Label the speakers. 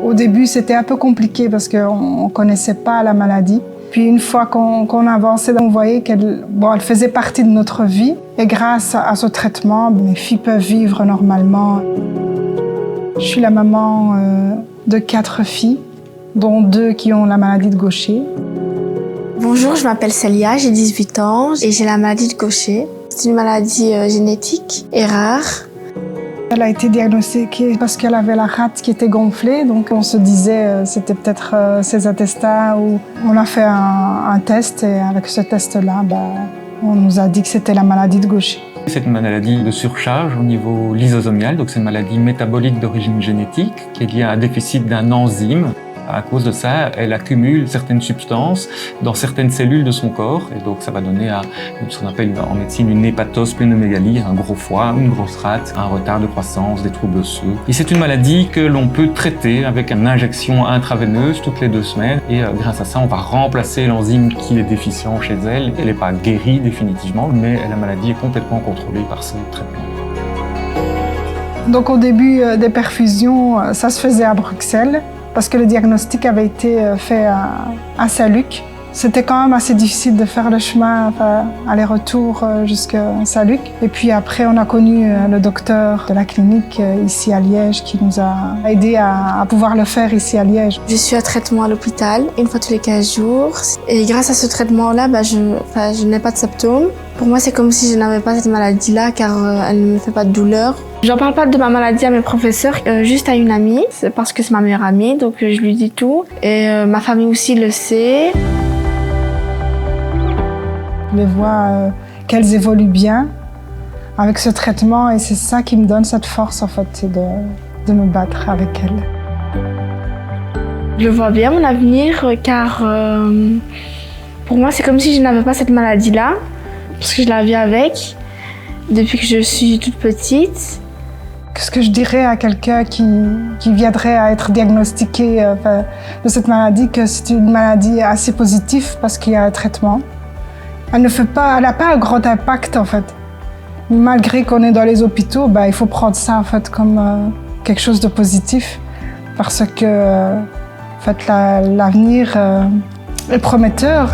Speaker 1: Au début, c'était un peu compliqué parce qu'on ne connaissait pas la maladie. Puis une fois qu'on avançait, on voyait qu'elle faisait partie de notre vie. Et grâce à ce traitement, mes filles peuvent vivre normalement. Je suis la maman de 4 filles, dont 2 qui ont la maladie de Gaucher.
Speaker 2: Bonjour, je m'appelle Célia, j'ai 18 ans et j'ai la maladie de Gaucher. C'est une maladie génétique et rare.
Speaker 1: Elle a été diagnostiquée parce qu'elle avait la rate qui était gonflée, donc on se disait c'était peut-être ses intestins. Ou on a fait un test et avec ce test-là, on nous a dit que c'était la maladie de Gaucher.
Speaker 3: C'est une maladie de surcharge au niveau lysosomial, donc c'est une maladie métabolique d'origine génétique qui est liée à un déficit d'un enzyme. À cause de ça, elle accumule certaines substances dans certaines cellules de son corps et donc ça va donner à ce qu'on appelle en médecine une hépatosplénomégalie, un gros foie, une grosse rate, un retard de croissance, des troubles osseux. Et c'est une maladie que l'on peut traiter avec une injection intraveineuse toutes les 2 semaines et grâce à ça, on va remplacer l'enzyme qui est déficient chez elle. Elle n'est pas guérie définitivement, mais la maladie est complètement contrôlée par ce traitement.
Speaker 1: Donc au début des perfusions, ça se faisait à Bruxelles. Parce que le diagnostic avait été fait à Saint-Luc. C'était quand même assez difficile de faire le chemin, aller-retour jusqu'à Saint-Luc. Et puis après, on a connu le docteur de la clinique ici à Liège qui nous a aidés à pouvoir le faire ici à Liège.
Speaker 2: Je suis à traitement à l'hôpital, une fois tous les 15 jours. Et grâce à ce traitement-là, je n'ai pas de symptômes. Pour moi, c'est comme si je n'avais pas cette maladie-là, car elle ne me fait pas de douleur. J'en parle pas de ma maladie à mes professeurs, juste à une amie, c'est parce que c'est ma meilleure amie, donc je lui dis tout. Et ma famille aussi le sait.
Speaker 1: Je les vois qu'elles évoluent bien avec ce traitement et c'est ça qui me donne cette force en fait, c'est de me battre avec elles.
Speaker 2: Je vois bien mon avenir, car pour moi, c'est comme si je n'avais pas cette maladie-là, parce que je la vis avec depuis que je suis toute petite.
Speaker 1: Qu'est-ce que je dirais à quelqu'un qui viendrait à être diagnostiqué de cette maladie, que c'est une maladie assez positive parce qu'il y a un traitement. Elle n'a pas un grand impact en fait. Malgré qu'on est dans les hôpitaux, il faut prendre ça en fait comme quelque chose de positif parce que l'avenir est prometteur.